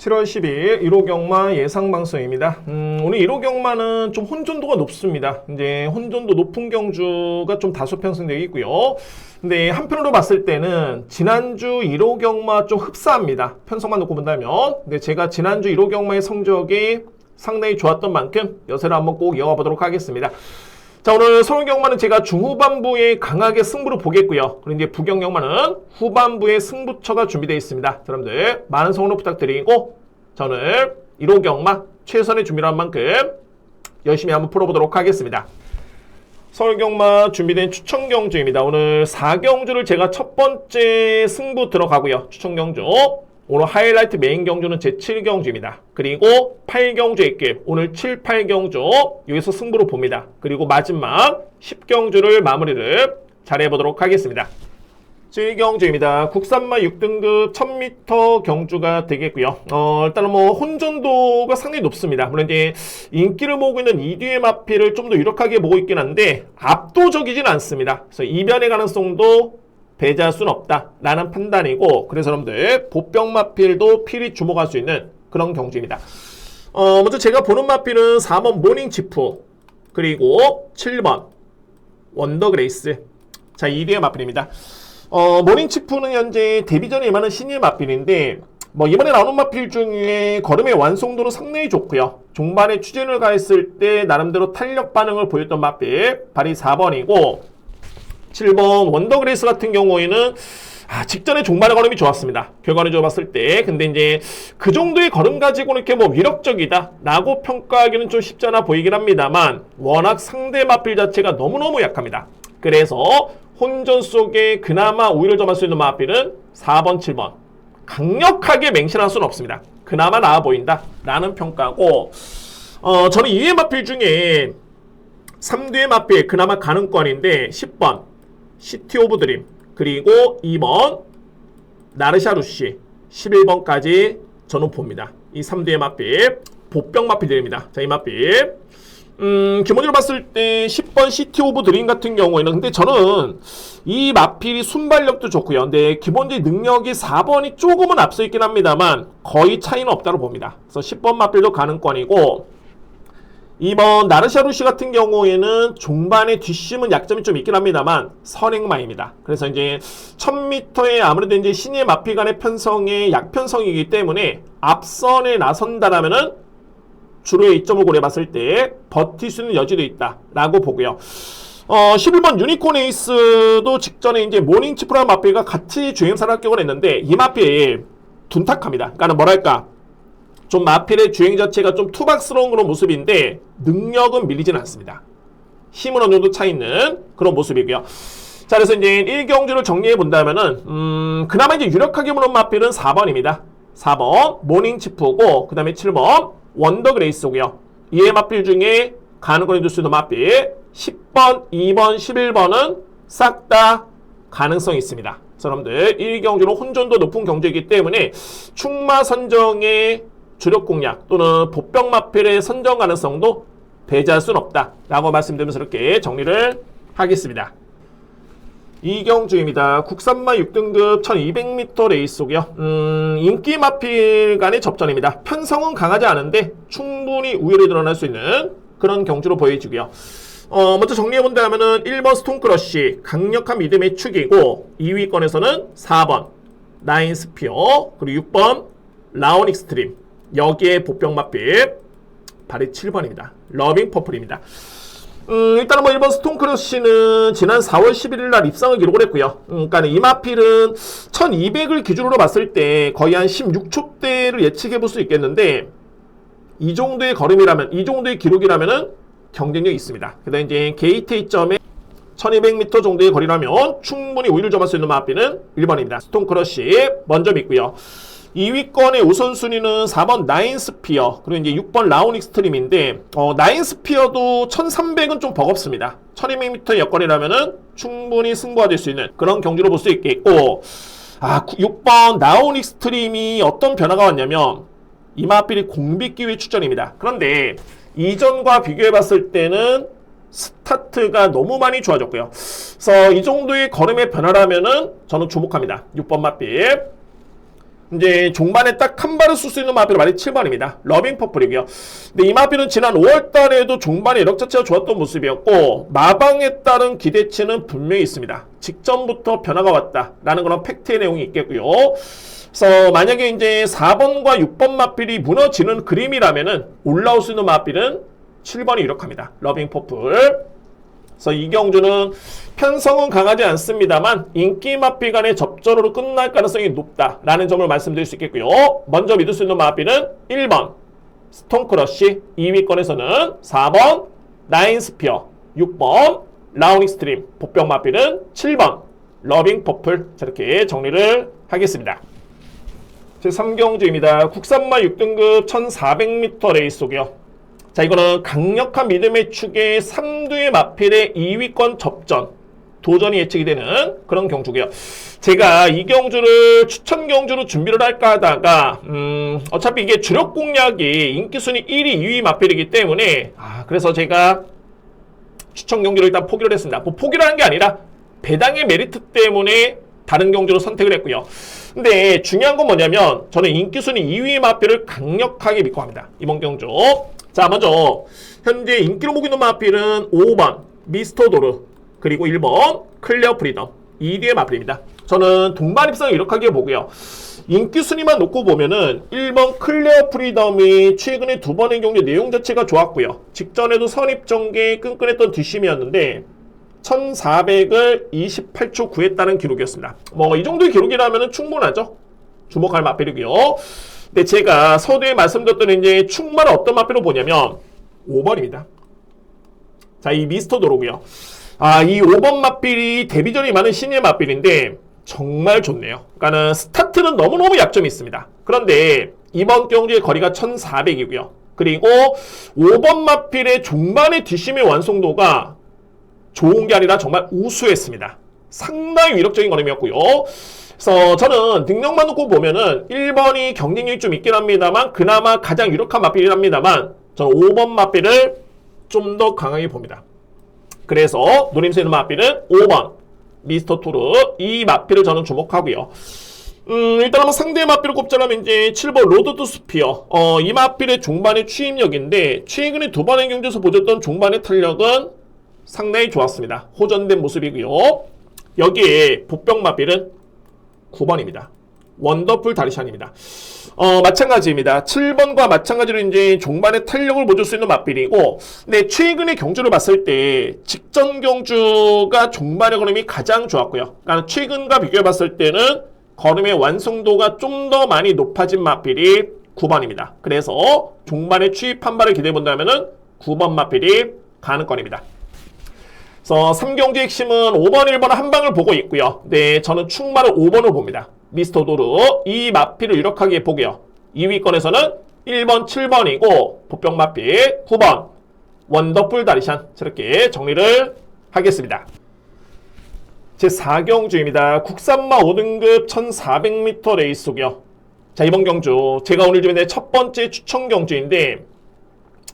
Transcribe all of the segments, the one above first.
7월 10일 1호 경마 예상 방송입니다. 오늘 1호 경마는 좀 혼전도가 높습니다. 이제 혼전도 높은 경주가 좀 다소 편성되어 있고요. 근데 한편으로 봤을 때는 지난주 1호 경마 좀 흡사합니다. 편성만 놓고 본다면. 근데 제가 지난주 1호 경마의 성적이 상당히 좋았던 만큼 여세를 한번 꼭 이어가 보도록 하겠습니다. 자, 오늘 서울 경마는 제가 중후반부에 강하게 승부를 보겠고요. 그리고 이제 부경 경마는 후반부에 승부처가 준비되어 있습니다. 여러분들 많은 성원을 부탁드리고 저는 1호 경마 최선의 준비를 한 만큼 열심히 한번 풀어보도록 하겠습니다. 서울 경마 준비된 추천 경주입니다. 오늘 4경주를 제가 첫 번째 승부 들어가고요. 추천 경주. 오늘 하이라이트 메인 경주는 제 7경주입니다. 그리고 8경주의 길, 오늘 7, 8경주 여기서 승부를 봅니다. 그리고 마지막 10경주를 마무리를 잘해보도록 하겠습니다. 7경주입니다. 국산마 6등급 1000m 경주가 되겠고요. 일단은 뭐 혼전도가 상당히 높습니다. 물론 이제 인기를 모으고 있는 이뒤의 마필을 좀 더 유력하게 보고 있긴 한데 압도적이진 않습니다. 그래서 이변의 가능성도 배제할 수는 없다라는 판단이고, 그래서 여러분들 보병 마필도 필히 주목할 수 있는 그런 경주입니다. 먼저 제가 보는 마필은 4번 모닝 치프, 그리고 7번 원더그레이스. 자, 이 뒤의 마필입니다. 모닝 치프는 현재 데뷔전에 임하는 신일 마필인데, 뭐 이번에 나오는 마필 중에 걸음의 완성도는 상당히 좋고요. 종반에 추진을 가했을 때 나름대로 탄력 반응을 보였던 마필 발이 4번이고, 7번 원더그레이스 같은 경우에는 직전에 종반의 걸음이 좋았습니다. 결과를 봤을 때. 근데 이제 그 정도의 걸음 가지고는 이렇게 뭐 위력적이다 라고 평가하기는 좀 쉽지 않아 보이긴 합니다만, 워낙 상대 마필 자체가 너무너무 약합니다. 그래서 혼전 속에 그나마 우위를 점할 수 있는 마필은 4번, 7번. 강력하게 맹신할 수는 없습니다. 그나마 나아 보인다 라는 평가고, 저는 2회 마필 중에 3뒤의 마필 그나마 가능권인데 10번 시티 오브 드림, 그리고 2번 나르샤루시, 11번까지 저는 봅니다. 이 3뒤의 마필 보병 마필들입니다. 자, 이 마필 기본적으로 봤을 때 10번 시티 오브 드림 같은 경우에는, 근데 저는 이 마필이 순발력도 좋고요. 근데 기본적인 능력이 4번이 조금은 앞서 있긴 합니다만 거의 차이는 없다고 봅니다. 그래서 10번 마필도 가능권이고, 2번 나르샤루시 같은 경우에는 종반의 뒷심은 약점이 좀 있긴 합니다만 선행마입니다. 그래서 이제 1000m에 아무래도 이제 신의 마필 간의 편성의 약편성이기 때문에 앞선에 나선다라면은 주로의 이점을 고려해봤을 때 버틸 수 있는 여지도 있다라고 보고요. 11번 유니콘 에이스도 직전에 이제 모닝 치프라는 마필과 같이 주행사를 합격을 했는데 이 마필 둔탁합니다. 그러니까 뭐랄까, 좀 마필의 주행 자체가 좀 투박스러운 그런 모습인데 능력은 밀리진 않습니다. 힘은 어느 정도 차 있는 그런 모습이고요. 자, 그래서 이제 1경주를 정리해 본다면은 그나마 이제 유력하게 보는 마필은 4번입니다. 4번 모닝 치프고, 그 다음에 7번 원더그레이스고요. 이의 마필 중에 가능권이 줄 수 있는 마필 10번, 2번, 11번은 싹 다 가능성이 있습니다. 여러분들 1경주는 혼전도 높은 경주이기 때문에 충마 선정의 주력 공략 또는 보병 마필의 선정 가능성도 배제할 수는 없다라고 말씀드리면서 이렇게 정리를 하겠습니다. 이경주입니다. 국산마 6등급 1200m 레이스고요. 인기 마필 간의 접전입니다. 편성은 강하지 않은데 충분히 우위를 드러날 수 있는 그런 경주로 보여지고요. 먼저 정리해본다면은 1번 스톤크러쉬 강력한 믿음의 축이고, 2위권에서는 4번 나인 스피어, 그리고 6번 라온 익스트림, 여기에 보병 마필 발이 7번입니다. 러빙 퍼플입니다. 일단은 뭐 1번 스톤크러쉬는 지난 4월 11일 날 입상을 기록을 했고요. 그러니까 이 마필은 1200을 기준으로 봤을 때 거의 한 16초대를 예측해 볼 수 있겠는데, 이 정도의 걸음이라면, 이 정도의 기록이라면은 경쟁력이 있습니다. 그다음 이제 게이트 이점에 1200m 정도의 거리라면 충분히 우위를 점할 수 있는 마필은 1번입니다. 스톤크러쉬 먼저 믿고요. 2위권의 우선순위는 4번 나인스피어, 그리고 이제 6번 라온 익스트림인데, 나인스피어도 1300은 좀 버겁습니다. 1200m 여건이라면은 충분히 승부가 될 수 있는 그런 경주로 볼 수 있겠고, 6번 라온 익스트림이 어떤 변화가 왔냐면 이 마필이 공비기회 출전입니다. 그런데 이전과 비교해봤을 때는 스타트가 너무 많이 좋아졌고요. 그래서 이 정도의 걸음의 변화라면은 저는 주목합니다. 6번 마필. 이제 종반에 딱 한 발을 쓸 수 있는 마필은 말이 7번입니다. 러빙 퍼플이고요. 근데 이 마필은 지난 5월 달에도 종반의 이력 자체가 좋았던 모습이었고 마방에 따른 기대치는 분명히 있습니다. 직전부터 변화가 왔다라는 그런 팩트의 내용이 있겠고요. 그래서 만약에 이제 4번과 6번 마필이 무너지는 그림이라면은 올라올 수 있는 마필은 7번이 유력합니다. 러빙 퍼플. 그래서 이 경주는 편성은 강하지 않습니다만 인기 마필 간의 접전으로 끝날 가능성이 높다라는 점을 말씀드릴 수 있겠고요. 먼저 믿을 수 있는 마필은 1번 스톤크러쉬, 2위권에서는 4번 나인스피어, 6번 라운 익스트림, 복병 마필은 7번 러빙 퍼플. 자, 이렇게 정리를 하겠습니다. 제3경주입니다. 국산마 6등급 1400m 레이스고요. 자, 이거는 강력한 믿음의 축의 3두의 마필의 2위권 접전, 도전이 예측이 되는 그런 경주고요. 제가 이 경주를 추천 경주로 준비를 할까 하다가 어차피 이게 주력 공략이 인기순위 1위, 2위 마필이기 때문에 그래서 제가 추천 경주를 일단 포기를 했습니다. 뭐 포기를 한 게 아니라 배당의 메리트 때문에 다른 경주로 선택을 했고요. 근데 중요한 건 뭐냐면 저는 인기순위 2위 마필을 강력하게 믿고 합니다. 이번 경주. 자, 먼저 현재 인기로 보고 있는 마필은 5번 미스터 도르, 그리고 1번 클리어 프리덤, 2위의 마필입니다. 저는 동반 입상을 유력하게 보고요. 인기 순위만 놓고 보면은 1번 클리어 프리덤이 최근에 2번의 경기 내용 자체가 좋았고요. 직전에도 선입 전개 끈끈했던 뒷심이었는데 1400을 28초 구했다는 기록이었습니다. 뭐 이 정도의 기록이라면 충분하죠. 주목할 마필이고요. 근데 제가 서두에 말씀드렸던 이제 충만한 어떤 마필로 보냐면 5번입니다. 자, 이 미스터 도로고요. 이 5번 마필이 데뷔전이 많은 신의 마필인데 정말 좋네요. 그러니까는 스타트는 너무너무 약점이 있습니다. 그런데 이번 경주의 거리가 1400이고요. 그리고 5번 마필의 종반의 뒷심의 완성도가 좋은 게 아니라 정말 우수했습니다. 상당히 위력적인 걸음이었고요. 그래서 저는 능력만 놓고 보면은 1번이 경쟁력이 좀 있긴 합니다만 그나마 가장 유력한 마필이긴 합니다만 저는 5번 마필을 좀 더 강하게 봅니다. 그래서 노림수 있는 마필은 5번 미스터 토르, 이 마필을 저는 주목하고요. 일단 한번 상대 마필을 꼽자면 이제 7번 로드 투 스피어. 이 마필의 종반의 추임력인데 최근에 2번의 경주에서 보여줬던 종반의 탄력은 상당히 좋았습니다. 호전된 모습이고요. 여기에 복병 마필은 9번입니다. 원더풀 다리샨입니다. 마찬가지입니다. 7번과 마찬가지로 이제 종반의 탄력을 보여줄 수 있는 마필이고, 근데 최근의 경주를 봤을 때 직전 경주가 종반의 걸음이 가장 좋았고요. 그러니까 최근과 비교해 봤을 때는 걸음의 완성도가 좀 더 많이 높아진 마필이 9번입니다. 그래서 종반의 추입 한 발을 기대해 본다면은 9번 마필이 가능권입니다. 그래서 3경기 핵심은 5번, 1번 한 방을 보고 있고요. 네, 저는 충만을 5번을 봅니다. 미스터 도르, 이 마필을 유력하게 보고요. 2위권에서는 1번, 7번이고 복병 마필 9번 원더풀 다리샨. 저렇게 정리를 하겠습니다. 제4경주입니다. 국산마 5등급 1400m 레이스고요. 자, 이번 경주 제가 오늘 준비한 첫 번째 추천 경주인데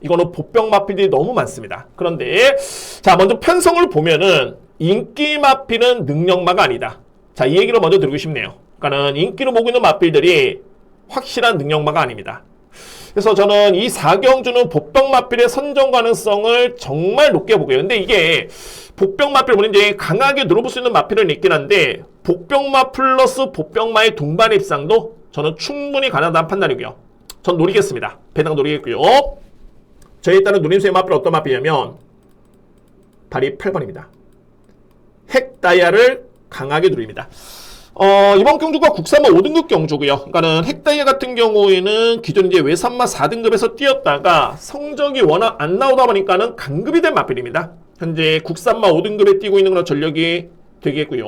이거는 복병 마필들이 너무 많습니다. 그런데 자, 먼저 편성을 보면은 인기 마필은 능력마가 아니다. 자, 이 얘기를 먼저 드리고 싶네요. 그러니까는 인기로 보고 있는 마필들이 확실한 능력마가 아닙니다. 그래서 저는 이 4경주는 복병 마필의 선정 가능성을 정말 높게 보고요. 근데 이게 복병 마필 보는 이제 강하게 눌러볼 수 있는 마필은 있긴 한데 복병마 플러스 복병마의 동반 입상도 저는 충분히 가능하다는 판단이고요. 전 노리겠습니다. 배당 노리겠고요. 저에 따른 누림수의 마필은 어떤 마필이냐면 발이 8번입니다. 핵 다이아를 강하게 누립니다. 이번 경주가 국산마 5등급 경주고요. 그러니까는 핵 다이아 같은 경우에는 기존 이제 외산마 4등급에서 뛰었다가 성적이 워낙 안 나오다 보니까는 강급이 된 마필입니다. 현재 국산마 5등급에 뛰고 있는 그런 전력이 되겠고요.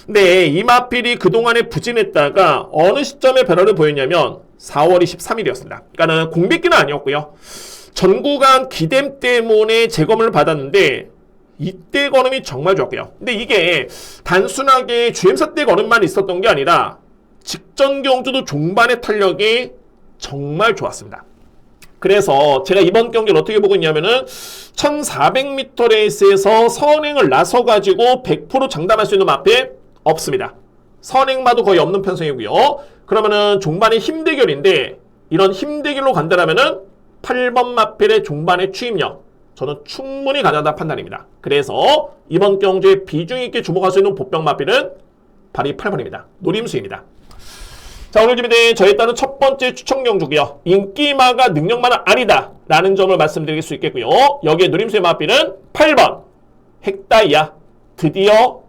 근데 이 마필이 그동안에 부진했다가 어느 시점에 변화를 보였냐면 4월 23일이었습니다. 그러니까는 공백기는 아니었고요. 전구간 기댐 때문에 재검을 받았는데 이때 걸음이 정말 좋았고요. 근데 이게 단순하게 주행사 때 걸음만 있었던 게 아니라 직전 경주도 종반의 탄력이 정말 좋았습니다. 그래서 제가 이번 경기를 어떻게 보고 있냐면은 1400m 레이스에서 선행을 나서가지고 100% 장담할 수 있는 마필 없습니다. 선행마도 거의 없는 편성이고요. 그러면은 종반의 힘대결인데 이런 힘대결로 간다라면은 8번 마필의 종반의 추임력 저는 충분히 가능하다 판단입니다. 그래서 이번 경주에 비중 있게 주목할 수 있는 보병 마필은 바로 8번입니다. 노림수입니다. 자, 오늘 준비된 저에 따른 첫 번째 추천 경주고요. 인기마가 능력마는 아니다 라는 점을 말씀드릴 수 있겠고요. 여기에 노림수의 마필은 8번 핵다이아 드디어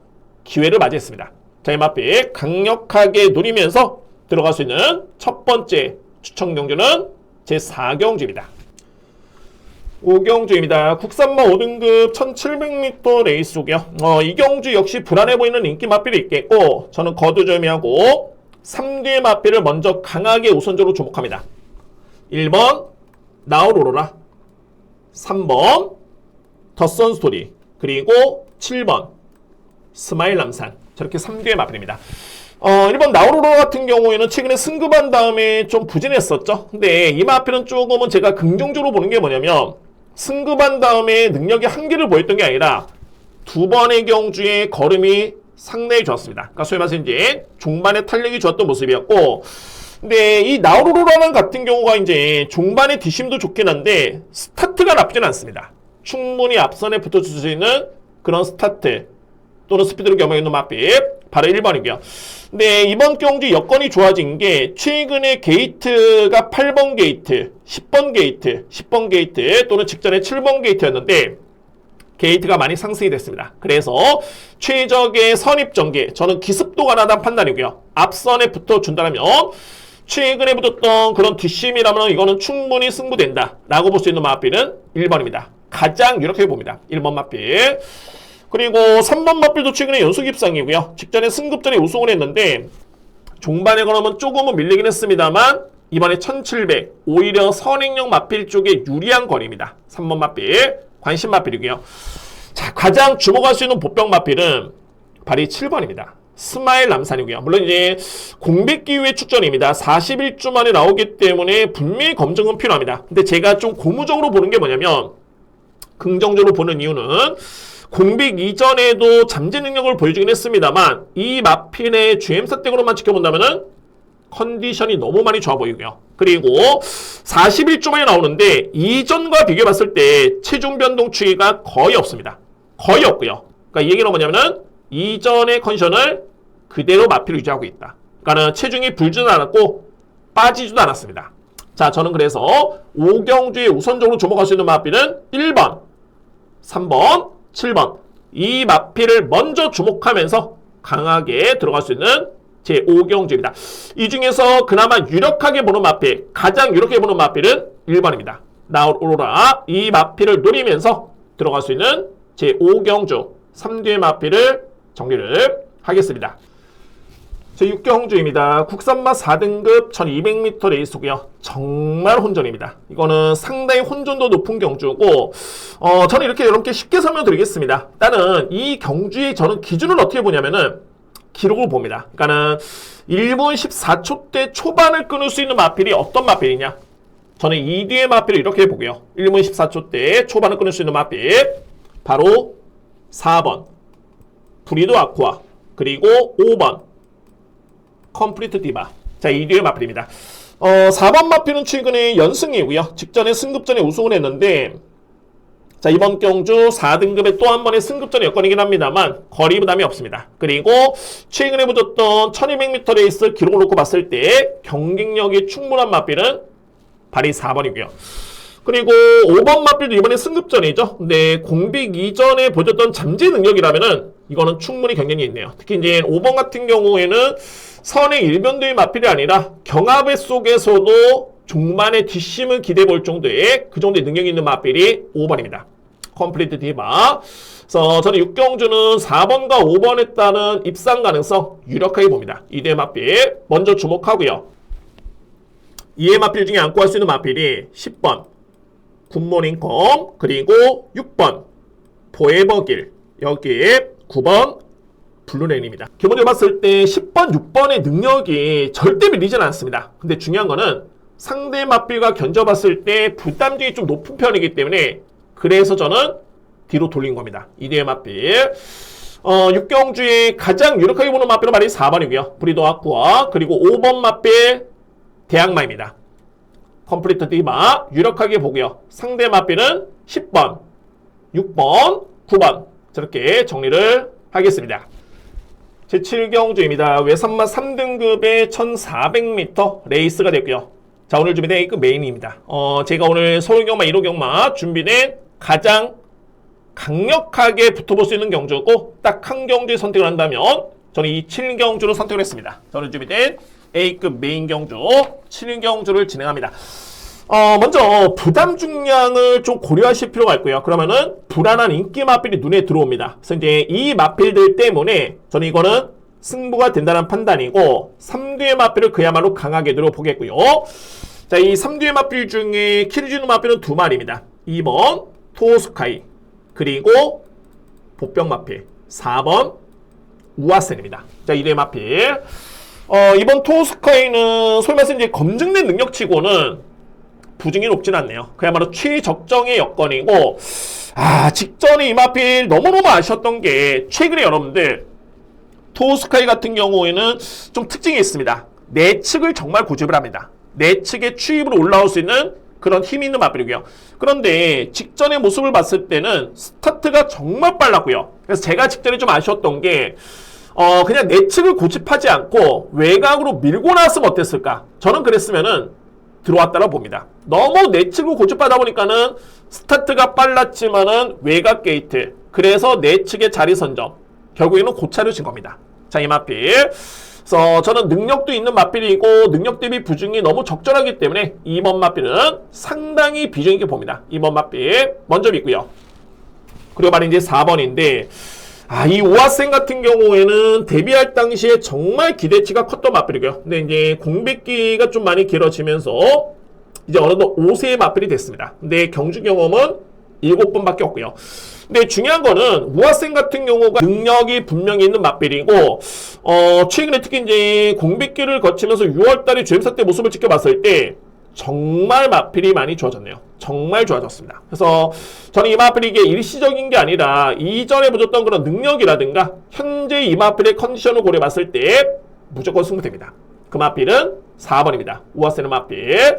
기회를 맞이했습니다. 자, 이 마필 강력하게 노리면서 들어갈 수 있는 첫 번째 추천 경주는 제4경주입니다. 5경주입니다. 국산마 5등급 1700m 레이스고요. 이 경주 역시 불안해 보이는 인기 마필이 있겠고 저는 거두절미하고 3뒤의 마필을 먼저 강하게 우선적으로 주목합니다. 1번 나우로라, 3번 더선 스토리, 그리고 7번 스마일 남산. 저렇게 3뒤의 마필입니다. 1번 나우로라 같은 경우에는 최근에 승급한 다음에 좀 부진했었죠. 근데 이 마필은 조금은 제가 긍정적으로 보는 게 뭐냐면 승급한 다음에 능력이 한계를 보였던 게 아니라 두 번의 경주의 걸음이 상당히 좋았습니다. 그러니까 소위 말해서 이제 종반의 탄력이 좋았던 모습이었고, 근데 이 나우로라는 같은 경우가 이제 종반의 뒷심도 좋긴 한데 스타트가 나쁘진 않습니다. 충분히 앞선에 붙어줄 수 있는 그런 스타트 또는 스피드를 겸해 있는 마필 바로 1번이고요. 근데 이번 경주 여건이 좋아진 게 최근에 게이트가 8번 게이트, 10번 게이트, 10번 게이트 또는 직전에 7번 게이트였는데 게이트가 많이 상승이 됐습니다. 그래서 최적의 선입전개, 저는 기습도가 나다는 판단이고요. 앞선에 붙어준다면 최근에 붙었던 그런 뒷심이라면 이거는 충분히 승부된다 라고 볼 수 있는 마필은 1번입니다. 가장 유력해 봅니다. 1번 마필. 그리고 3번 마필도 최근에 연속 입상이고요. 직전에 승급전에 우승을 했는데 종반에 걸으면 조금은 밀리긴 했습니다만 이번에 1700 오히려 선행력 마필 쪽에 유리한 거리입니다. 3번 마필 관심 마필이고요. 자, 가장 주목할 수 있는 보병 마필은 바로 7번입니다. 스마일 남산이고요. 물론 이제 공백 기후의 출전입니다. 41주 만에 나오기 때문에 분명히 검증은 필요합니다. 근데 제가 좀 고무적으로 보는 게 뭐냐면 긍정적으로 보는 이유는 공백 이전에도 잠재 능력을 보여주긴 했습니다만 이 마필의 GM사 댁으로만 지켜본다면은 컨디션이 너무 많이 좋아 보이고요. 그리고 41주 만에 나오는데 이전과 비교해 봤을 때 체중 변동 추이가 거의 없습니다. 거의 없고요. 그러니까 이 얘기는 뭐냐면은 이전의 컨디션을 그대로 마필을 유지하고 있다. 그러니까는 체중이 불지도 않았고 빠지지도 않았습니다. 자, 저는 그래서 5경주에 우선적으로 주목할 수 있는 마필은 1번, 3번, 7번 이 마필을 먼저 주목하면서 강하게 들어갈 수 있는 제5경주입니다. 이 중에서 그나마 유력하게 보는 마필, 가장 유력하게 보는 마필은 1번입니다. 나우로라 이 마필을 노리면서 들어갈 수 있는 제5경주 3뒤의 마필을 정리를 하겠습니다. 제6경주입니다. 국산마 4등급 1200m 레이스고요. 정말 혼전입니다. 이거는 상당히 혼전도 높은 경주고 저는 이렇게 여러분께 쉽게 설명드리겠습니다. 일단은 이 경주의 저는 기준을 어떻게 보냐면은 기록을 봅니다. 그러니까는 1분 14초대 초반을 끊을 수 있는 마필이 어떤 마필이냐? 저는 2뒤의 마필을 이렇게 보고요. 1분 14초대 초반을 끊을 수 있는 마필 바로 4번 브리도 아쿠아 그리고 5번 컴플리트 디바. 자, 2뒤의 마필입니다. 4번 마필은 최근에 연승이고요. 직전에 승급전에 우승을 했는데 자, 이번 경주 4등급에 또 한 번의 승급전 여건이긴 합니다만 거리 부담이 없습니다. 그리고 최근에 붙었던 1200m 레이스 기록을 놓고 봤을 때 경쟁력이 충분한 마필은 바로 4번이고요. 그리고 5번 마필도 이번에 승급전이죠. 근데 공백 이전에 보여줬던 잠재 능력이라면은 이거는 충분히 경쟁이 있네요. 특히 이제 5번 같은 경우에는 선행 일변도의 마필이 아니라 경합의 속에서도 종만의 뒷심을 기대해 볼 정도의 그 정도의 능력이 있는 마필이 5번입니다. 컴플리트 디바. 그래서 저는 6경주는 4번과 5번에 따른 입상 가능성 유력하게 봅니다. 2대 마필 먼저 주목하고요. 2의 마필 중에 안고 할 수 있는 마필이 10번 굿모닝컴 그리고 6번 포에버길 여기에 9번 블루레인입니다. 기본적으로 봤을 때 10번, 6번의 능력이 절대 밀리진 않습니다. 근데 중요한 거는 상대 마필과 견져봤을 때 부담력이 좀 높은 편이기 때문에 그래서 저는 뒤로 돌린 겁니다. 2대의 마필. 6경주에 가장 유력하게 보는 마필은 말이 4번이고요. 브리더 아쿠아. 그리고 5번 마필 대항마입니다. 컴플리트 디마 유력하게 보고요. 상대 마필은 10번, 6번, 9번 저렇게 정리를 하겠습니다. 제7경주입니다. 외산마 3등급의 1400m 레이스가 됐고요. 자, 오늘 준비된 A급 메인입니다. 제가 오늘 서울경마, 1호 경마 준비된 가장 강력하게 붙어볼 수 있는 경주고 딱 한 경주에 선택을 한다면 저는 이 7경주를 선택을 했습니다. 저는 준비된 A급 메인 경주 7경주를 진행합니다. 먼저 부담 중량을 좀 고려하실 필요가 있고요. 그러면은 불안한 인기 마필이 눈에 들어옵니다. 그래서 이제 이 마필들 때문에 저는 이거는 승부가 된다는 판단이고 3두의 마필을 그야말로 강하게 들어보겠고요. 자, 이 3두의 마필 중에 키르주는 마필은 2마리입니다. 2번 토스카이 그리고 보병 마필 4번 우아센입니다. 자, 1의 마필 이번 토스카이는 소위 말해서 이제 검증된 능력치고는 부증이 높진 않네요. 그야말로 최적정의 여건이고 직전에 이 마필 너무너무 아쉬웠던 게 최근에 여러분들 토스카이 같은 경우에는 좀 특징이 있습니다. 내측을 정말 고집을 합니다. 내측의 추입으로 올라올 수 있는 그런 힘이 있는 마필이고요. 그런데 직전의 모습을 봤을 때는 스타트가 정말 빨랐고요. 그래서 제가 직전에 좀 아쉬웠던 게 그냥 내측을 고집하지 않고 외곽으로 밀고 나왔으면 어땠을까? 저는 그랬으면은 들어왔다고 봅니다. 너무 내측을 고집하다 보니까는 스타트가 빨랐지만은 외곽 게이트, 그래서 내측의 자리 선점, 결국에는 고차를 진 겁니다. 자, 이 마필. 그래서 저는 능력도 있는 마필이고 능력 대비 비중이 너무 적절하기 때문에 2번 마필은 상당히 비중 있게 봅니다. 2번 마필 먼저 믿고요. 그리고 말이 이제 4번인데 이 오아센 같은 경우에는 데뷔할 당시에 정말 기대치가 컸던 마필이고요. 근데 이제 공백기가 좀 많이 길어지면서 이제 어느덧 5세의 마필이 됐습니다. 근데 경주 경험은 7번밖에 없고요. 근데 중요한 거는 우아센 같은 경우가 능력이 분명히 있는 마필이고 최근에 특히 이제 공백기를 거치면서 6월달에 주행사 때 모습을 지켜봤을 때 정말 마필이 많이 좋아졌네요. 정말 좋아졌습니다. 그래서 저는 이 마필이 이게 일시적인 게 아니라 이전에 보셨던 그런 능력이라든가 현재 이 마필의 컨디션을 고려봤을 때 무조건 승부됩니다. 그 마필은 4번입니다. 우아센의 마필.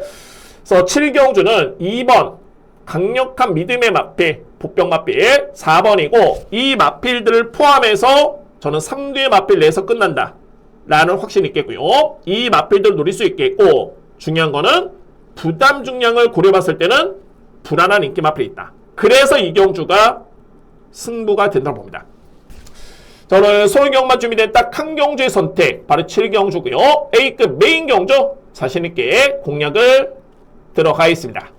그래서 7경주는 2번 강력한 믿음의 마필, 보병 마필 4번이고 이 마필들을 포함해서 저는 3두의 마필 내에서 끝난다 라는 확신이 있겠고요. 이 마필들을 노릴 수 있겠고 중요한 거는 부담 중량을 고려봤을 때는 불안한 인기 마필이 있다. 그래서 이 경주가 승부가 된다고 봅니다. 저는 서울경마 준비된 딱 한 경주의 선택, 바로 7경주고요. A급 메인 경주 자신있게 공략을 들어가겠습니다.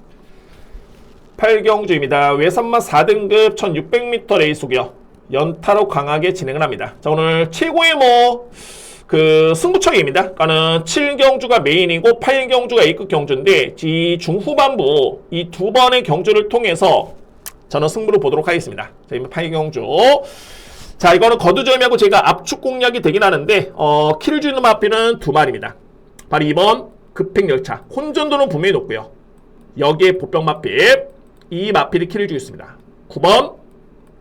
8경주입니다. 외산마 4등급 1600m 레이스고요. 연타로 강하게 진행을 합니다. 자, 오늘 최고의 승부처기입니다. 그러니까는 7경주가 메인이고 8경주가 A급 경주인데 이 중후반부 이 두 번의 경주를 통해서 저는 승부를 보도록 하겠습니다. 자, 이번 8경주. 자, 이거는 거두절미하고 제가 압축 공략이 되긴 하는데 키를 주는 마필은 2마리입니다. 바로 2번 급행열차. 혼전도는 분명히 높고요. 여기에 보병 마필. 이 마필이 키를 주고 있습니다. 9번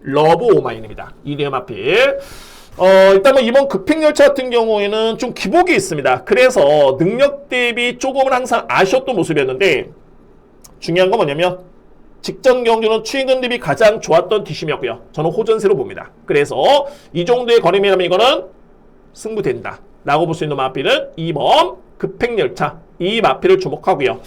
러브 오마인입니다. 2대 마필. 일단 이번 급행열차 같은 경우에는 좀 기복이 있습니다. 그래서 능력 대비 조금은 항상 아쉬웠던 모습이었는데 중요한 건 뭐냐면 직전 경주는 최근 대비 가장 좋았던 뒷심이었고요. 저는 호전세로 봅니다. 그래서 이 정도의 거림이라면 이거는 승부된다 라고 볼 수 있는 마필은 2번 급행열차. 이 마필을 주목하고요.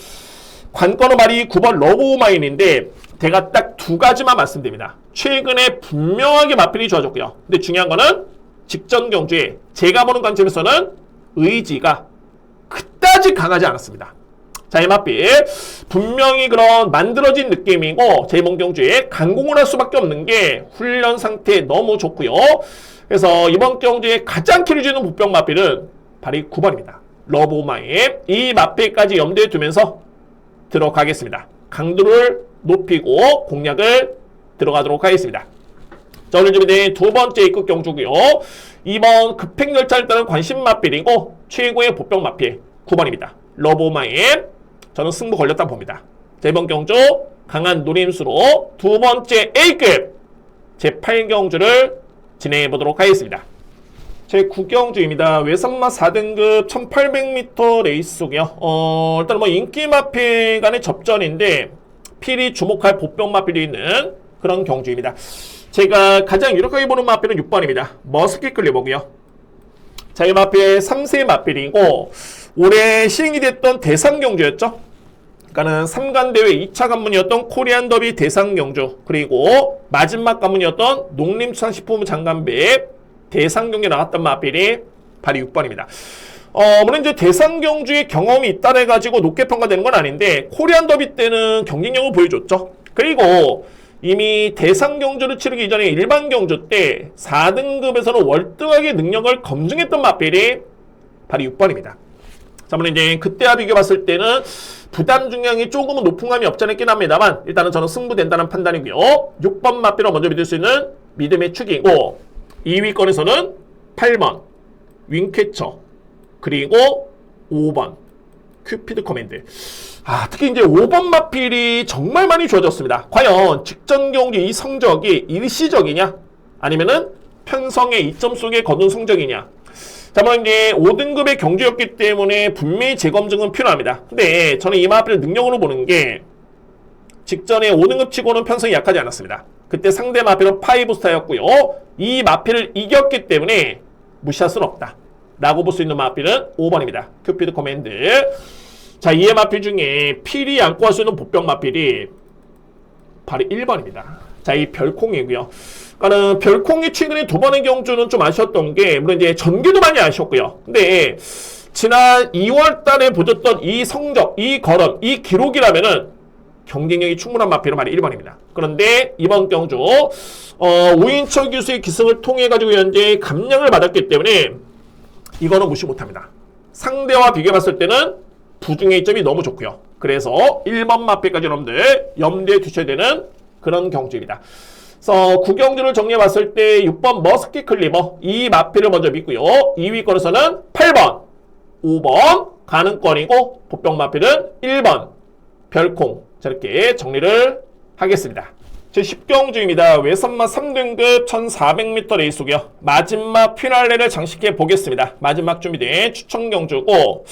관건은 말이 9번 러브오마인인데 제가 딱 2가지만 말씀드립니다. 최근에 분명하게 마필이 좋아졌고요. 근데 중요한 거는 직전 경주에 제가 보는 관점에서는 의지가 그다지 강하지 않았습니다. 자, 이 마필 분명히 그런 만들어진 느낌이고 제 이번 경주에 강공을 할 수밖에 없는 게 훈련 상태 너무 좋고요. 그래서 이번 경주에 가장 키를 주는 보병 마필은 바로 9번입니다. 러브오마인. 이 마필까지 염두에 두면서 들어가겠습니다. 강도를 높이고 공략을 들어가도록 하겠습니다. 자, 오늘 준비된 두 번째 A급 경주고요. 2번 급행열차를 따른 관심 마필이고 최고의 보병 마필 9번입니다. 러브오마인. 저는 승부 걸렸다 봅니다. 자, 이번 경주 강한 노림수로 두 번째 A급 제8경주를 진행해 보도록 하겠습니다. 제 9경주입니다. 외선마 4등급 1800m 레이스고요. 일단 뭐 인기마필 간의 접전인데 필히 주목할 보병마필이 있는 그런 경주입니다. 제가 가장 유력하게 보는 마필은 6번입니다. 머스킷 클리버고요. 자, 이 마필 3세 마필이고 올해 시행이 됐던 대상경주였죠. 그러니까는 3간 대회 2차 관문이었던 코리안 더비 대상경주, 그리고 마지막 관문이었던 농림수산식품부 장관배 대상경주에 나왔던 마필이 바로 6번입니다. 물론 이제 대상경주의 경험이 있다 해가지고 높게 평가되는 건 아닌데 코리안 더비 때는 경쟁력을 보여줬죠. 그리고 이미 대상경주를 치르기 이전에 일반 경주 때 4등급에서는 월등하게 능력을 검증했던 마필이 바로 6번입니다. 자, 물론 이제 그때와 비교해 봤을 때는 부담 중량이 조금은 높은 감이 없지 않긴 합니다만 일단은 저는 승부된다는 판단이고요. 6번 마필로 먼저 믿을 수 있는 믿음의 축이고 2위권에서는 8번 윙캐쳐, 그리고 5번 큐피드 커맨드. 특히 이제 5번 마필이 정말 많이 좋아졌습니다. 과연 직전 경기 이 성적이 일시적이냐 아니면은 편성의 이점 속에 거둔 성적이냐. 자, 물론 이제 5등급의 경주였기 때문에 분명히 재검증은 필요합니다. 근데 저는 이 마필을 능력으로 보는 게 직전에 5등급 치고는 편성이 약하지 않았습니다. 그때 상대 마필은 5스타였고요. 이 마필을 이겼기 때문에 무시할 수는 없다 라고 볼 수 있는 마필은 5번입니다. 큐피드 커맨드. 자, 이의 마필 중에 필히 안고 할 수 있는 보병 마필이 바로 1번입니다. 자, 이 별콩이고요. 그러니까는 별콩이 최근에 2번의 경주는 좀 아쉬웠던 게, 물론 이제 전개도 많이 아쉬웠고요. 근데 지난 2월 달에 보셨던 이 성적, 이 걸음, 이 기록이라면은 경쟁력이 충분한 마필은 바로 1번입니다. 그런데 이번 경주 오인철 교수의 기승을 통해 가지고 현재 감량을 받았기 때문에 이거는 무시 못합니다. 상대와 비교해 봤을 때는 부중의 이점이 너무 좋고요. 그래서 1번 마필까지 여러분들 염두에 두셔야 되는 그런 경주입니다. 그래서 9경주를 정리해 봤을 때 6번 머스킷 클리버 이 마필을 먼저 믿고요. 2위권에서는 8번, 5번 가능권이고 보병 마필은 1번 별콩. 저렇게 정리를 하겠습니다. 제 10경주입니다. 외선마 3등급 1400m 레이스고요. 마지막 피날레를 장식해 보겠습니다. 마지막 준비된 추천 경주고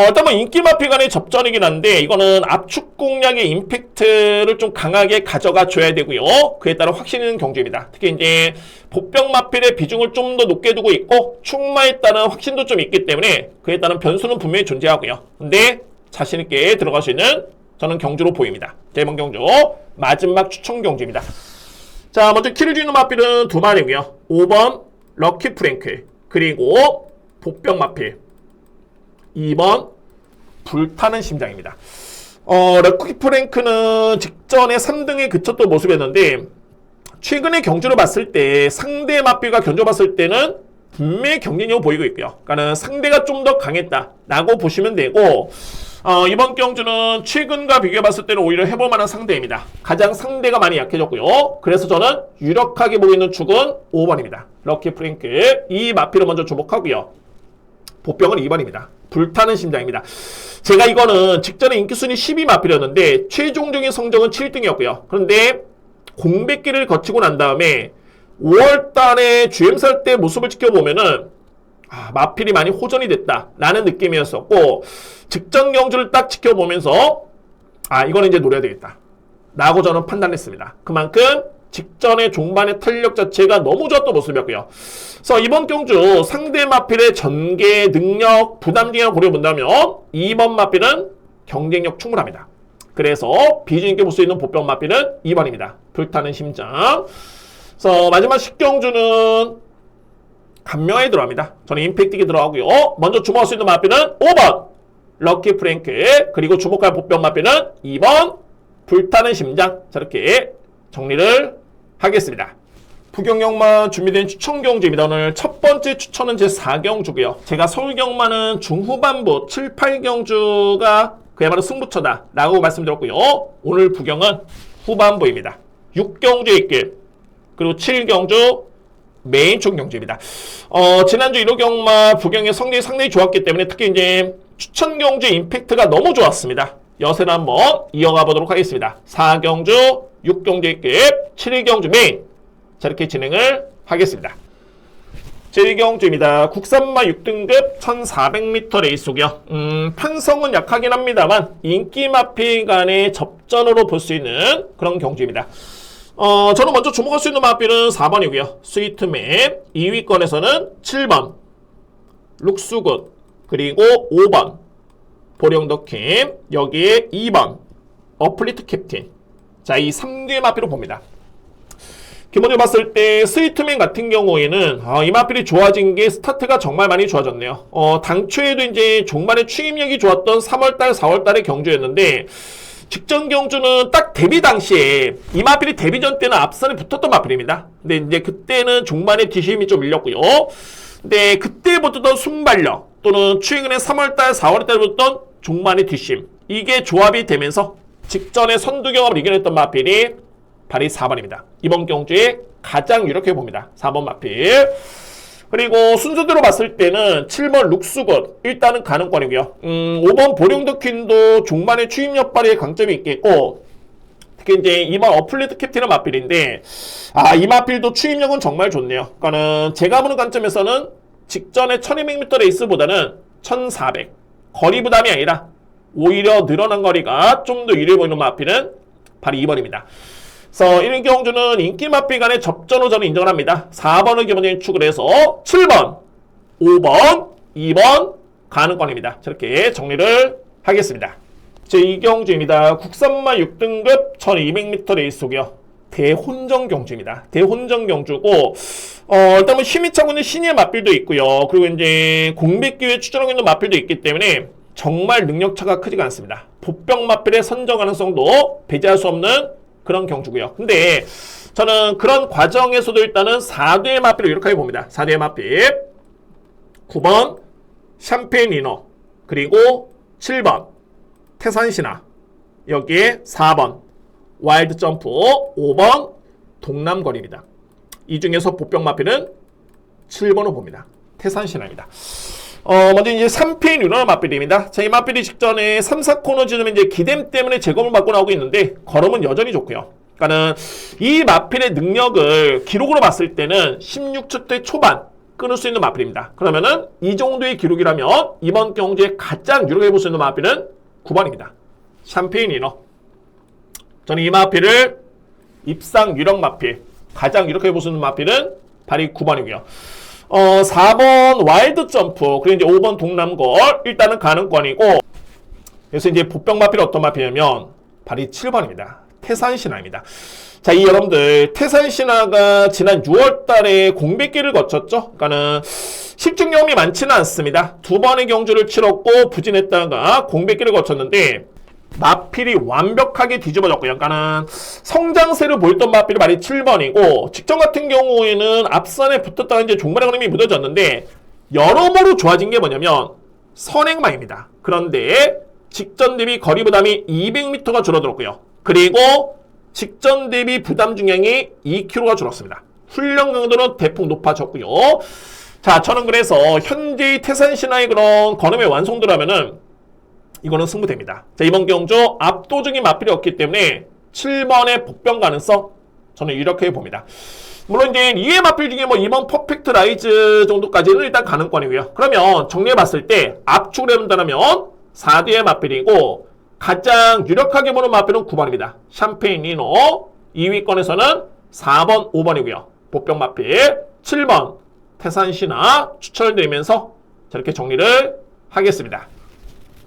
일단 뭐 인기 마필 간의 접전이긴 한데 이거는 압축 공략의 임팩트를 좀 강하게 가져가 줘야 되고요. 그에 따라 확신 있는 경주입니다. 특히 이제 보병 마필의 비중을 좀 더 높게 두고 있고 충마에 따른 확신도 좀 있기 때문에 그에 따른 변수는 분명히 존재하고요. 근데 자신 있게 들어갈 수 있는 저는 경주로 보입니다. 자, 이번 경주 마지막 추천 경주입니다. 자, 먼저 키를 주는 마필은 2마리고요. 5번 럭키 프랭크, 그리고 복병 마필 2번 불타는 심장입니다. 럭키 프랭크는 직전에 3등에 그쳤던 모습이었는데 최근의 경주를 봤을 때 상대 마필과 견줘봤을 때는 분명히 경쟁력을 보이고 있고요. 그러니까 상대가 좀 더 강했다라고 보시면 되고 이번 경주는 최근과 비교해봤을 때는 오히려 해볼만한 상대입니다. 가장 상대가 많이 약해졌고요. 그래서 저는 유력하게 보고 있는 축은 5번입니다. 럭키 프랭크 이 마필을 먼저 주목하고요. 보병은 2번입니다. 불타는 심장입니다. 제가 이거는 직전에 인기순위 12 마필이었는데 최종적인 성적은 7등이었고요. 그런데 공백기를 거치고 난 다음에 5월달에 GM살 때 모습을 지켜보면은 마필이 많이 호전이 됐다라는 느낌이었었고 직전 경주를 딱 지켜보면서 이거는 이제 노려야 되겠다 라고 저는 판단했습니다. 그만큼 직전의 종반의 탄력 자체가 너무 좋았던 모습이었고요. 그래서 이번 경주 상대 마필의 전개 능력 부담 등을 고려본다면 2번 마필은 경쟁력 충분합니다. 그래서 비중 있게 볼 수 있는 보병 마필은 2번입니다. 불타는 심장. 그래서 마지막 10경주는 감명에 들어갑니다. 저는 임팩트에 들어가고요. 먼저 주목할 수 있는 마필은 5번 럭키 프랭크, 그리고 주목할 보병 마필은 2번 불타는 심장. 저렇게 정리를 하겠습니다. 부경경마 준비된 추천 경주입니다. 오늘 첫 번째 추천은 제 4경주고요. 제가 서울경마는 중후반부 7, 8경주가 그야말로 승부처다 라고 말씀드렸고요. 오늘 부경은 후반부입니다. 6경주의 길, 그리고 7경주 메인총 경주입니다. 지난주 1호 경마 부경의 성적이 상당히 좋았기 때문에 특히 이제 추천 경주의 임팩트가 너무 좋았습니다. 여세는 한번 이어가 보도록 하겠습니다. 4경주, 6경주의 길, 7경주 메인. 자, 이렇게 진행을 하겠습니다. 제2경주입니다. 국산마 6등급 1400m 레이스고요. 편성은 약하긴 합니다만 인기 마필 간의 접전으로 볼 수 있는 그런 경주입니다. 저는 먼저 주목할 수 있는 마필은 4번이고요. 스위트맨, 2위권에서는 7번, 룩스굿, 그리고 5번, 보령더킴, 여기에 2번, 어플리트 캡틴. 자, 이 3개의 마필을 봅니다. 기본적으로 봤을 때 스위트맨 같은 경우에는 이 마필이 좋아진 게 스타트가 정말 많이 좋아졌네요. 당초에도 이제 종말의 추임력이 좋았던 3월달, 4월달의 경주였는데 직전 경주는 딱 데뷔 당시에 이 마필이 데뷔 전 때는 앞선에 붙었던 마필입니다. 근데 이제 그때는 종말의 뒤심이 좀 밀렸고요. 근데 그때 붙었던 순발력 또는 최근에 3월달, 4월달 붙었던 종말의 뒤심 이게 조합이 되면서 직전에 선두 경험을 이겨냈던 마필이 바로 4번입니다. 이번 경주에 가장 유력해 봅니다. 4번 마필. 그리고 순서대로 봤을 때는 7번 룩스굿 일단은 가능권이고요. 5번 보령더퀸도 종반의 추임력 발휘의 강점이 있겠고 특히 이제 2번 어플리트 캡틴의 마필인데 이 마필도 추임력은 정말 좋네요. 그러니까는 제가 보는 관점에서는 직전에 1200m 레이스보다는 1400 거리 부담이 아니라 오히려 늘어난 거리가 좀 더 유리해 보이는 마필은 바로 2번입니다. 그래서 이런 경주는 인기 마필 간의 접전으로 저는 인정을 합니다. 4번을 기본적인 축을 해서 7번, 5번, 2번 가능권입니다. 저렇게 정리를 하겠습니다. 제2경주입니다. 국산마 6등급 1200m 레이스고요. 대혼전 경주입니다. 대혼전 경주고 일단 뭐 힘이 차고 있는 신의 마필도 있고요. 그리고 이제 공백기에 추천하고 있는 마필도 있기 때문에 정말 능력차가 크지가 않습니다. 보병 마필의 선정 가능성도 배제할 수 없는 그런 경주고요. 근데 저는 그런 과정에서도 일단은 4대의 마필을 이렇게 봅니다. 4대의 마필 9번 샴페인 이너 그리고 7번 태산신화 여기에 4번 와일드 점프 5번 동남거리입니다. 이 중에서 보병 마필은 7번을 봅니다. 태산신화입니다. 먼저 이제 3패인 유난한 마필입니다. 자, 이 마필이 직전에 3, 4코너 지점에 이제 기댐 때문에 제검을 받고 나오고 있는데, 걸음은 여전히 좋고요. 그러니까는 이 마필의 능력을 기록으로 봤을 때는 16초대 초반 끊을 수 있는 마필입니다. 그러면은 이 정도의 기록이라면 이번 경주에 가장 유력해 볼 수 있는 마필은 9번입니다. 샴페인 이너. 저는 이 마필을 입상 유력 마필, 가장 유력해 볼 수 있는 마필은 바로 9번이고요. 4번 와일드 점프, 그리고 이제 5번 동남걸, 일단은 가능권이고, 그래서 이제 보병 마필이 어떤 마필이냐면, 바로 7번입니다. 태산신화입니다. 자, 이 여러분들, 태산신화가 지난 6월 달에 공백기를 거쳤죠? 그러니까는, 실증 경험이 많지는 않습니다. 2번의 경주를 치렀고, 부진했다가 공백기를 거쳤는데, 마필이 완벽하게 뒤집어졌고요. 그러니까는 성장세를 보였던 마필이 바로 7번이고 직전 같은 경우에는 앞선에 붙었다가 이제 종말의 흐름이 무뎌졌는데 여러모로 좋아진 게 뭐냐면 선행마입니다. 그런데 직전 대비 거리 부담이 200m가 줄어들었고요. 그리고 직전 대비 부담 중량이 2kg가 줄었습니다. 훈련 강도는 대폭 높아졌고요. 자, 저는 그래서 현재의 태산신화의 그런 걸음의 완성도라면은 이거는 승부됩니다. 자, 이번 경주 압도적인 마필이 없기 때문에 7번의 복병 가능성 저는 유력해 봅니다. 물론 이제 2회 마필 중에 뭐 2번 퍼펙트 라이즈 정도까지는 일단 가능권이고요. 그러면 정리해 봤을 때 압축을 해본다면 4뒤의 마필이고 가장 유력하게 보는 마필은 9번입니다. 샴페인 리노. 2위권에서는 4번, 5번이고요. 복병 마필 7번 태산신화 추천을 드리면서 저렇게 정리를 하겠습니다.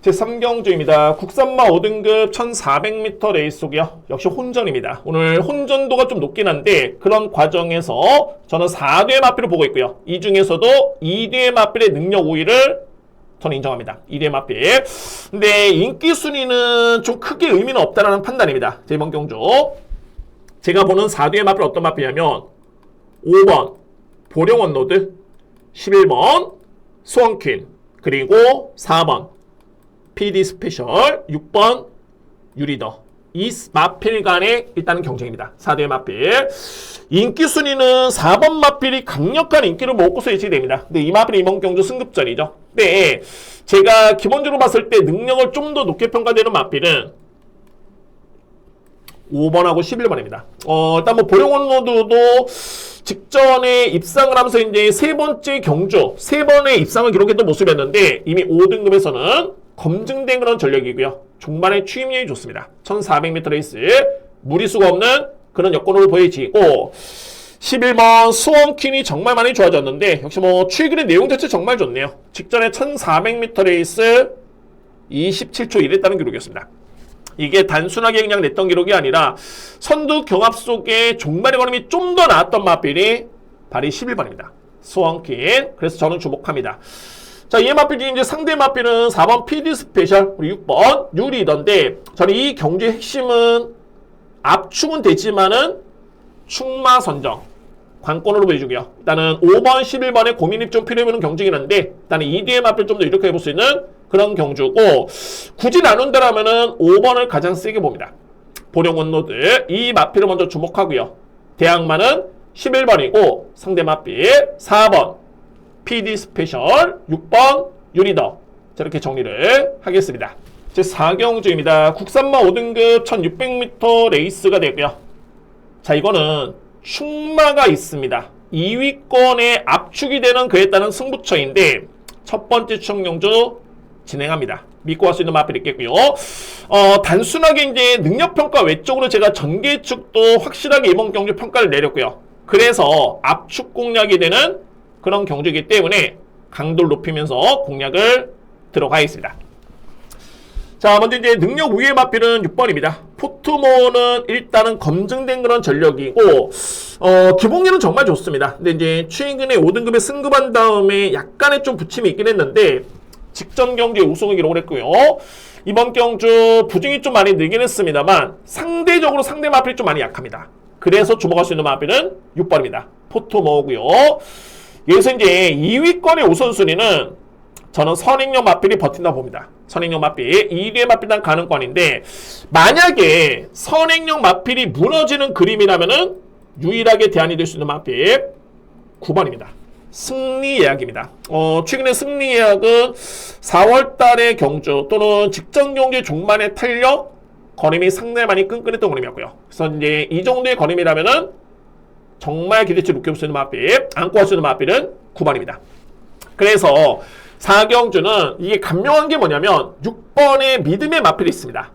제3경주입니다. 국산마 5등급 1400m 레이스고요. 역시 혼전입니다. 오늘 혼전도가 좀 높긴 한데 그런 과정에서 저는 4뒤의 마필을 보고 있고요. 이 중에서도 2뒤의 마필의 능력 우위를 저는 인정합니다. 2뒤의 마필. 근데 인기 순위는 좀 크게 의미는 없다라는 판단입니다. 제 이번 경주. 제가 보는 4뒤의 마필 어떤 마필이냐면 5번 보령원로드, 11번 수원퀸, 그리고 4번 PD 스페셜, 6번 유리더. 이 마필 간의 일단은 경쟁입니다. 4대의 마필. 인기 순위는 4번 마필이 강력한 인기를 먹고서 예측됩니다. 근데 이 마필이 이번 경주 승급전이죠. 네, 제가 기본적으로 봤을 때 능력을 좀 더 높게 평가되는 마필은 5번하고 11번입니다. 일단 뭐 보령원로드도 직전에 입상을 하면서 이제 세 번째 경주, 세 번의 입상을 기록했던 모습이었는데 이미 5등급에서는 검증된 그런 전력이고요. 종반의 추임력이 좋습니다. 1400m 레이스, 무리수가 없는 그런 여건으로 보여지고 11번 수원퀸이 정말 많이 좋아졌는데 역시 뭐 최근의 내용 자체 정말 좋네요. 직전에 1400m 레이스 27초 이랬다는 기록이었습니다. 이게 단순하게 그냥 냈던 기록이 아니라 선두 경합 속에 종반의 걸음이 좀 더 나았던 마필이 발이 11번입니다. 수원퀸. 그래서 저는 주목합니다. 자, 이 마필 중에 이제 상대 마필은 4번 PD 스페셜, 그리고 6번 유리던데 저는 이 경주의 핵심은 압축은 되지만은 충마 선정 관건으로 보여주고요. 일단은 5번, 11번에 고민이 좀 필요해보는 경주긴 한데 일단은 이 뒤에 마필 좀 더 이렇게 해볼 수 있는 그런 경주고 굳이 나눈다라면은 5번을 가장 세게 봅니다. 보령원 노드 이 마필을 먼저 주목하고요. 대항마는 11번이고 상대 마필 4번 PD 스페셜 6번 유리더 저렇게 정리를 하겠습니다. 제 4경주입니다. 국산마 5등급 1600m 레이스가 되고요. 자, 이거는 충마가 있습니다. 2위권에 압축이 되는 그에 따른 승부처인데 첫 번째 추천 경주 진행합니다. 믿고 갈 수 있는 마필이 있겠고요. 단순하게 이제 능력평가 외적으로 제가 전개축도 확실하게 이번 경주 평가를 내렸고요. 그래서 압축 공략이 되는 그런 경주이기 때문에 강도를 높이면서 공략을 들어가겠습니다. 자, 먼저 이제 능력 우위의 마필은 6번입니다. 포트모는 일단은 검증된 그런 전력이고, 기본기는 정말 좋습니다. 근데 이제 최근에 5등급에 승급한 다음에 약간의 좀 부침이 있긴 했는데, 직전 경주에 우승을 기록을 했고요. 이번 경주 부진이 좀 많이 늘긴 했습니다만, 상대적으로 상대 마필이 좀 많이 약합니다. 그래서 주목할 수 있는 마필은 6번입니다. 포트모고요. 여기서 이제 2위권의 우선순위는 저는 선행력 마필이 버틴다 봅니다. 선행력 마필 2위의 마필단 가능권인데 만약에 선행력 마필이 무너지는 그림이라면은 유일하게 대안이 될 수 있는 마필 9번입니다. 승리 예약입니다. 최근에 승리 예약은 4월달의 경주 또는 직전 경주 종반의 탄력 거림이 상당히 많이 끈끈했던 그림이었고요. 그래서 이제 이 정도의 거림이라면은 정말 기대치 높게 볼 수 있는 마필, 안고 갈 수 있는 마필은 9번입니다. 그래서 4경주는 이게 간묘한 게 뭐냐면 6번의 믿음의 마필이 있습니다.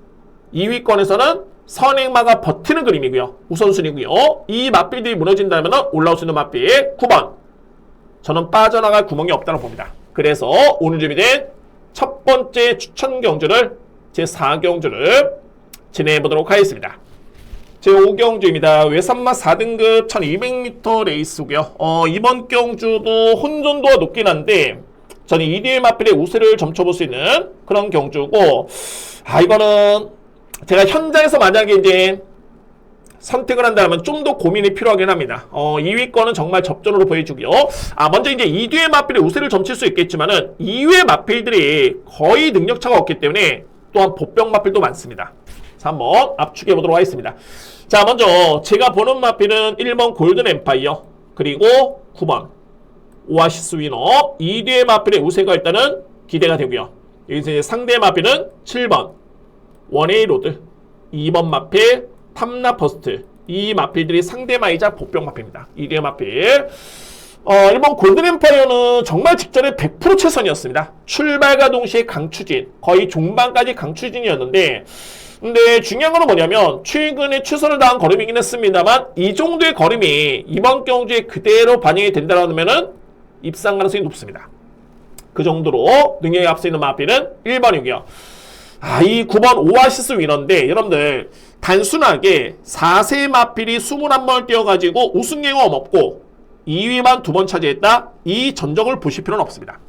2위권에서는 선행마가 버티는 그림이고요. 우선순위고요. 이 마필들이 무너진다면 올라올 수 있는 마필 9번. 저는 빠져나갈 구멍이 없다고 봅니다. 그래서 오늘 준비된 첫 번째 추천 경주를 제4경주를 진행해 보도록 하겠습니다. 제5경주입니다. 외산마 4등급 1200m 레이스고요. 이번 경주도 혼전도가 높긴 한데 저는 2뒤의 마필의 우세를 점쳐볼 수 있는 그런 경주고, 이거는 제가 현장에서 만약에 이제 선택을 한다면 좀 더 고민이 필요하긴 합니다. 2위권은 정말 접전으로 보여주고요. 먼저 이제 2뒤의 마필의 우세를 점칠 수 있겠지만은 2위의 마필들이 거의 능력차가 없기 때문에 또한 보병 마필도 많습니다. 자, 한번 압축해 보도록 하겠습니다. 자, 먼저 제가 보는 마필은 1번 골든 엠파이어, 그리고 9번 오아시스 위너. 2뒤의 마필의 우세가 일단은 기대가 되고요. 여기서 이제 상대 마필은 7번 원에이 로드, 2번 마필 탐나 퍼스트. 이 마필들이 상대마이자 복병 마필입니다. 2뒤의 마필. 1번 골든 엠파이어는 정말 직전에 100% 최선이었습니다. 출발과 동시에 강추진, 거의 종반까지 강추진이었는데, 근데 중요한 건 뭐냐면 최근에 최선을 다한 걸음이긴 했습니다만 이 정도의 걸음이 이번 경주에 그대로 반영이 된다면은 입상 가능성이 높습니다. 그 정도로 능력이 앞서 있는 마필은 1번이고요. 이 9번 오아시스 위너인데 여러분들 단순하게 4세 마필이 21번을 뛰어가지고 우승 경험 없고 2위만 2번 차지했다, 이 전적을 보실 필요는 없습니다.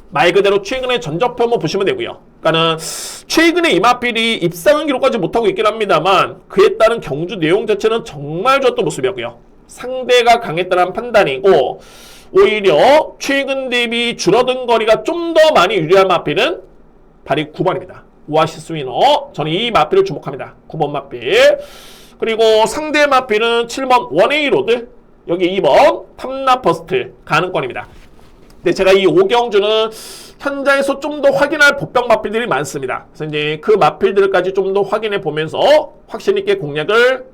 말 그대로 최근의 전적표만 보시면 되고요. 그러니까는 최근에 이 마필이 입상은 기록하지 못하고 있긴 합니다만 그에 따른 경주 내용 자체는 정말 좋았던 모습이었고요. 상대가 강했다는 판단이고, 오히려 최근 대비 줄어든 거리가 좀 더 많이 유리한 마필은 발이 9번입니다. 오아시스 위너. 저는 이 마필을 주목합니다. 9번 마필. 그리고 상대 마필은 7번 원에이 로드, 여기 2번 탐나 퍼스트 가능권입니다. 근데 제가 이 5경주는 현장에서 좀 더 확인할 복병 마필들이 많습니다. 그래서 이제 그 마필들까지 좀 더 확인해 보면서 확신 있게 공략을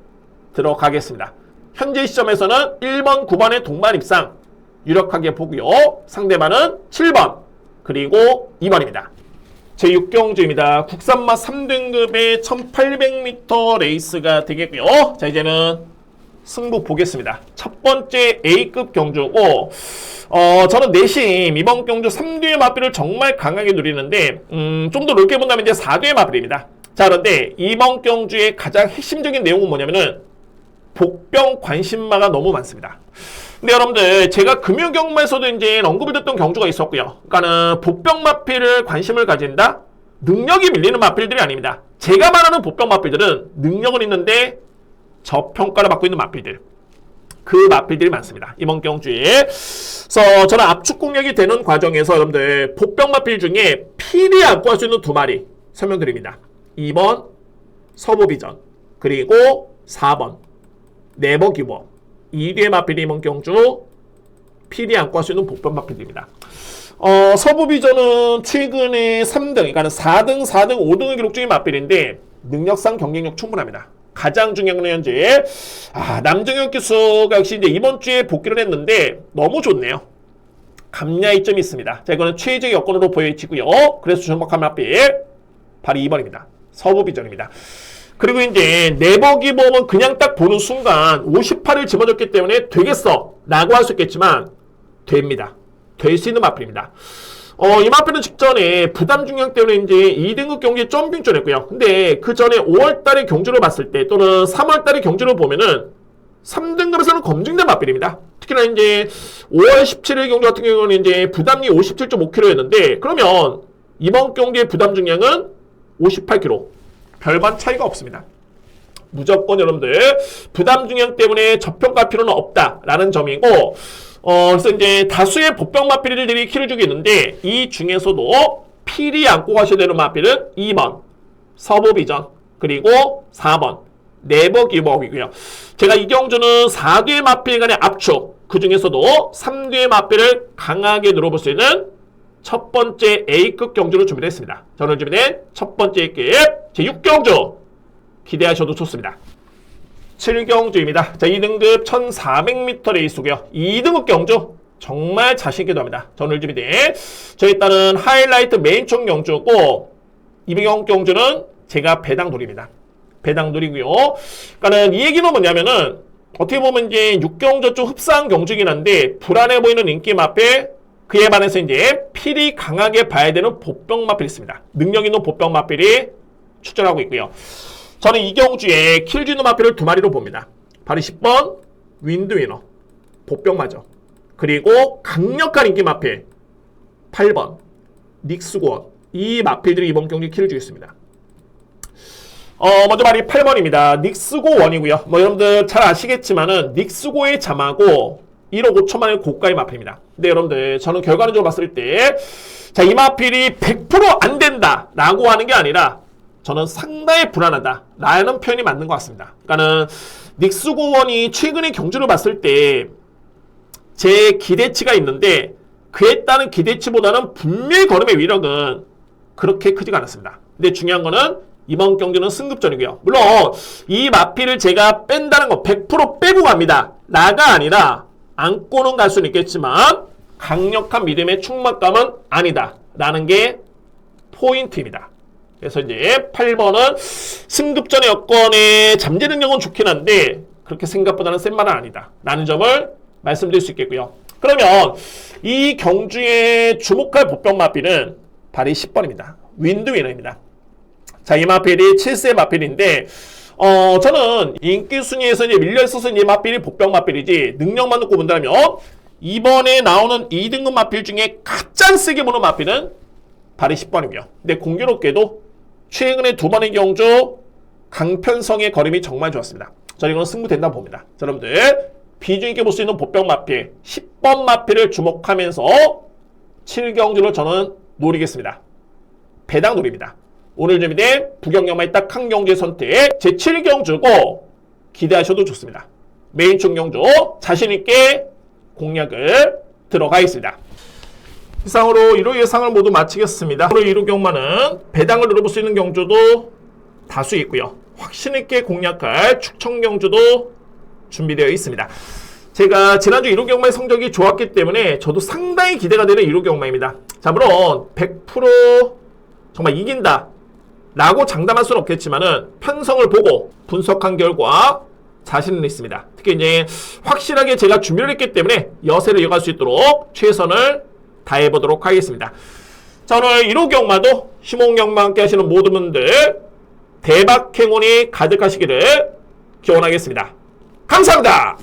들어가겠습니다. 현재 시점에서는 1번, 9번의 동반 입상 유력하게 보고요. 상대방은 7번 그리고 2번입니다. 제6경주입니다. 국산마 3등급의 1800m 레이스가 되겠고요. 자, 이제는 승부 보겠습니다. 첫 번째 A급 경주고 저는 내심 이번 경주 3뒤의 마필을 정말 강하게 누리는데 좀 더 넓게 본다면 이제 4뒤의 마필입니다. 자, 그런데 이번 경주의 가장 핵심적인 내용은 뭐냐면은 복병 관심마가 너무 많습니다. 근데 여러분들 제가 금요경마에서도 이제 언급을 듣던 경주가 있었고요. 그러니까는 복병 마필을 관심을 가진다? 능력이 밀리는 마필들이 아닙니다. 제가 말하는 복병 마필들은 능력은 있는데 저평가를 받고 있는 마필들. 그 마필들이 많습니다. 이번 경주에. 그래서 저는 압축 공략이 되는 과정에서 여러분들 복병 마필 중에 필히 안고 할 수 있는 두 마리 설명드립니다. 2번 서부비전 그리고 4번 네버기버. 2뒤의 마필이 이번 경주 필히 안고 할 수 있는 복병 마필들입니다. 서부비전은 최근에 3등, 그러니까 4등, 5등을 기록 중인 마필인데 능력상 경쟁력 충분합니다. 가장 중요한 건 현재 남정혁 기수가 역시 이제 이번 주에 복귀를 했는데 너무 좋네요. 감야 이점이 있습니다. 자, 이거는 최적의 여건으로 보여지고요. 그래서 주목한 마필 바로 2번입니다. 서부비전입니다. 그리고 이제 네버기버는 그냥 딱 보는 순간 58을 집어줬기 때문에 되겠어 라고 할 수 있겠지만 됩니다. 될 수 있는 마필입니다. 이 마필은 직전에 부담 중량 때문에 이제 2등급 경기에 점핑 했고요. 근데 그 전에 5월달에 경주를 봤을 때 또는 3월달에 경주를 보면은 3등급에서는 검증된 마필입니다. 특히나 이제 5월 17일 경주 같은 경우는 이제 부담이 57.5kg였는데 그러면 이번 경기의 부담 중량은 58kg. 별반 차이가 없습니다. 무조건 여러분들 부담 중량 때문에 저평가할 필요는 없다라는 점이고 그래서 이제 다수의 복병 마필들이 키를 주고 있는데 이 중에서도 필히 안고 가셔야 되는 마필은 2번 서부비전 그리고 4번 네버기버이고요. 제가 이 경주는 4뒤의 마필 간의 압축 그 중에서도 3뒤의 마필을 강하게 눌러볼 수 있는 첫 번째 A급 경주를 준비를 했습니다. 저는 준비된 첫 번째 A급 제6경주 기대하셔도 좋습니다. 7경주입니다. 자, 2등급 1400m 레이스고요. 2등급 경주 정말 자신있게 합니다. 저는 준비된 일단은 하이라이트 메인총 경주고 200경 경주는 제가 배당 돌입니다. 배당 돌이고요. 그러니까는 이 얘기는 뭐냐면은 어떻게 보면 이제 6경주 좀 흡사한 경주긴 한데 불안해 보이는 인기 마필 그에 반해서 이제 필히 강하게 봐야 되는 복병 마필이 있습니다. 능력 있는 복병 마필이 출전하고 있고요. 저는 이 경주에 킬 주는 마필을 두 마리로 봅니다. 바로 10번 윈드위너 복병 마저 그리고 강력한 인기 마필 8번 닉스고원 이 마필들이 이번 경기 킬을 주겠습니다. 먼저 말이 8번입니다. 닉스고원이고요. 여러분들 잘 아시겠지만은 닉스고의 자마고 1억 5천만의 고가의 마필입니다. 근데 여러분들 저는 결과론적으로 봤을 때 자, 이 마필이 100% 안 된다 라고 하는 게 아니라 저는 상당히 불안하다 라는 표현이 맞는 것 같습니다. 그러니까는 닉스고원이 최근에 경주를 봤을 때 제 기대치가 있는데 그에 따른 기대치보다는 분명히 걸음의 위력은 그렇게 크지가 않았습니다. 근데 중요한 거는 이번 경주는 승급전이고요. 물론 이 마필을 제가 뺀다는 거 100% 빼고 갑니다 라가 아니라 안고는 갈 수는 있겠지만 강력한 믿음의 충만감은 아니다 라는 게 포인트입니다. 그래서 이제 8번은 승급전의 여건에 잠재 능력은 좋긴 한데 그렇게 생각보다는 센 말은 아니다 라는 점을 말씀드릴 수 있겠고요. 그러면 이 경주에 주목할 복병 마필은 바로 10번입니다. 윈드위너입니다. 자, 이 마필이 7세 마필인데 저는 인기 순위에서 이제 밀려있어서 이 마필이 복병 마필이지 능력만 놓고 본다면 이번에 나오는 2등급 마필 중에 가장 세게 보는 마필은 바로 10번이고요. 근데 공교롭게도 최근에 두 번의 경주 강편성의 걸음이 정말 좋았습니다. 저는 이거는 승부된다고 봅니다. 자, 여러분들 비중 있게 볼 수 있는 복병 마필 10번 마필을 주목하면서 7경주를 저는 노리겠습니다. 배당 노립니다. 오늘 준비된 부경영마의 딱 한 경주의 선택 제7경주고 기대하셔도 좋습니다. 메인총 경주 자신있게 공략을 들어가겠습니다. 이상으로 1호 예상을 모두 마치겠습니다. 오늘 1호 경마는 배당을 누려볼 수 있는 경주도 다수 있고요. 확신있게 공략할 축청 경주도 준비되어 있습니다. 제가 지난주 1호 경마의 성적이 좋았기 때문에 저도 상당히 기대가 되는 1호 경마입니다. 자, 물론 100% 정말 이긴다 라고 장담할 수는 없겠지만은 편성을 보고 분석한 결과 자신은 있습니다. 특히 이제 확실하게 제가 준비를 했기 때문에 여세를 이어갈 수 있도록 최선을 다해보도록 하겠습니다. 자, 오늘 1호 경마도 시몽경마 함께 하시는 모든 분들 대박 행운이 가득하시기를 기원하겠습니다. 감사합니다.